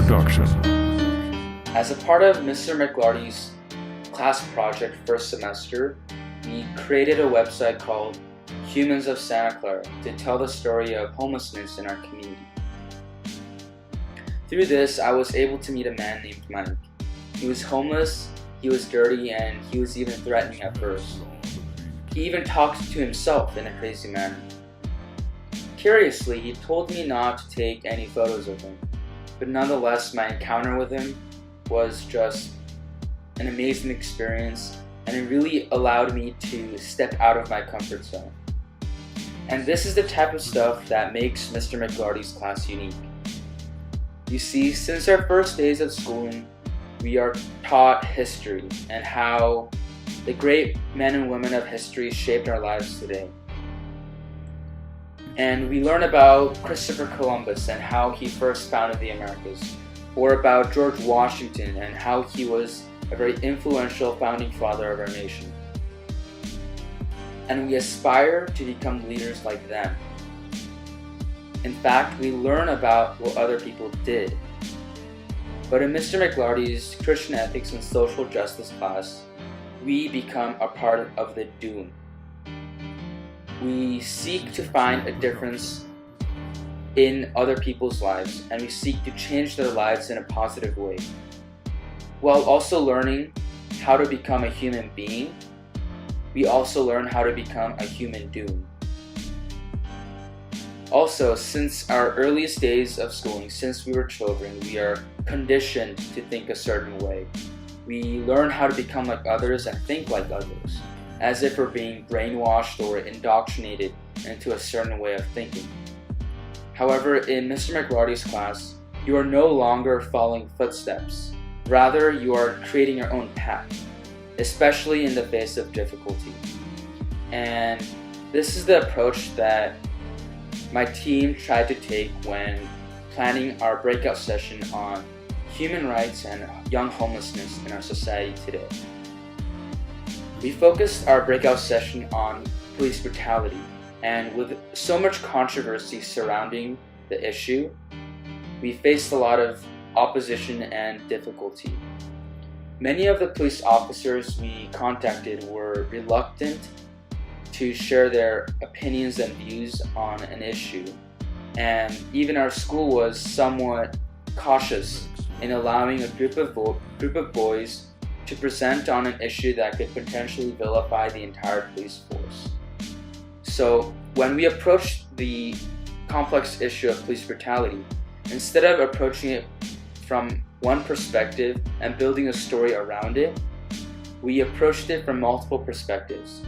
production. As a part of Mr. McLarty's class project first semester, we created a website called Humans of Santa Clara to tell the story of homelessness in our community. Through this, I was able to meet a man named Mike. He was homeless, he was dirty, and he was even threatening at first. He even talked to himself in a crazy manner. Curiously, he told me not to take any photos of him, but nonetheless, my encounter with him was just an amazing experience, and it really allowed me to step out of my comfort zone. And this is the type of stuff that makes Mr. McLarty's class unique. You see, since our first days of schooling, we are taught history and how the great men and women of history shaped our lives today. And we learn about Christopher Columbus and how he first founded the Americas, or about George Washington and how he was a very influential founding father of our nation. And we aspire to become leaders like them. In fact, we learn about what other people did. But in Mr. McLarty's Christian Ethics and Social Justice class, we become a part of the doing. We seek to find a difference in other people's lives, and we seek to change their lives in a positive way, while also learning how to become a human being. We also learn how to become a human doing. Also, since our earliest days of schooling, since we were children, we are conditioned to think a certain way. We learn how to become like others and think like others, as if we're being brainwashed or indoctrinated into a certain way of thinking. However, in Mr. McLarty's class, you are no longer following footsteps. Rather, you are creating your own path, especially in the face of difficulty. And this is the approach that my team tried to take when planning our breakout session on human rights and young homelessness in our society today. We focused our breakout session on police brutality, and with so much controversy surrounding the issue, we faced a lot of opposition and difficulty. Many of the police officers we contacted were reluctant to share their opinions and views on an issue, and even our school was somewhat cautious in allowing a group of boys to present on an issue that could potentially vilify the entire police force. So when we approached the complex issue of police brutality, instead of approaching it from one perspective and building a story around it, we approached it from multiple perspectives.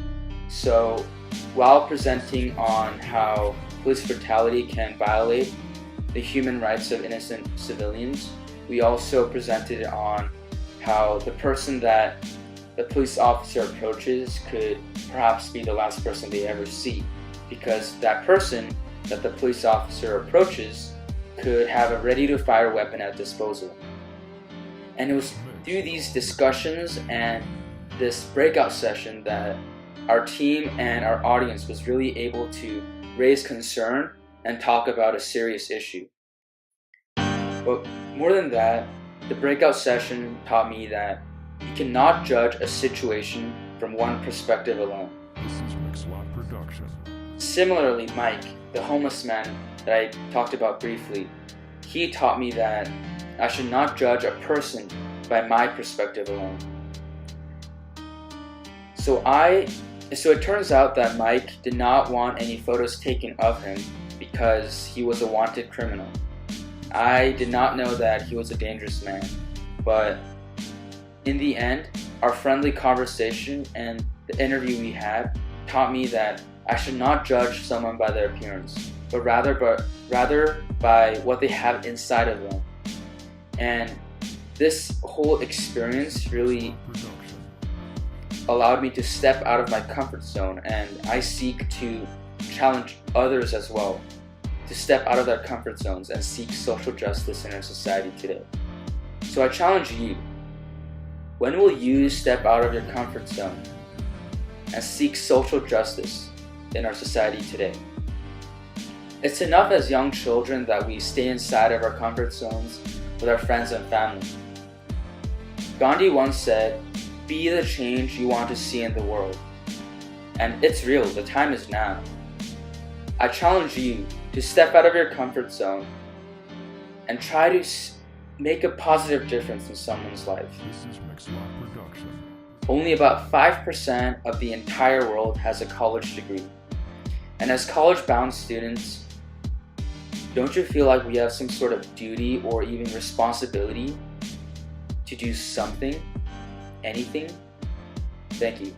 So while presenting on how police brutality can violate the human rights of innocent civilians, we also presented on how the person that the police officer approaches could perhaps be the last person they ever see, because that person that the police officer approaches could have a ready-to-fire weapon at disposal. And it was through these discussions and this breakout session that our team and our audience was really able to raise concern and talk about a serious issue. But more than that, the breakout session taught me that you cannot judge a situation from one perspective alone. This is Mixlot Production. Similarly, Mike, the homeless man that I talked about briefly, he taught me that I should not judge a person by my perspective alone. So it turns out that Mike did not want any photos taken of him because he was a wanted criminal. I did not know that he was a dangerous man, but in the end, our friendly conversation and the interview we had taught me that I should not judge someone by their appearance, but rather by what they have inside of them. And this whole experience really allowed me to step out of my comfort zone, and I seek to challenge others as well to step out of their comfort zones and seek social justice in our society today. So I challenge you, when will you step out of your comfort zone and seek social justice in our society today? It's enough as young children that we stay inside of our comfort zones with our friends and family. Gandhi once said, "Be the change you want to see in the world." And it's real, the time is now. I challenge you to step out of your comfort zone and try to make a positive difference in someone's life. This is McSlot Production. Only about 5% of the entire world has a college degree. And as college-bound students, don't you feel like we have some sort of duty or even responsibility to do something, anything? Thank you.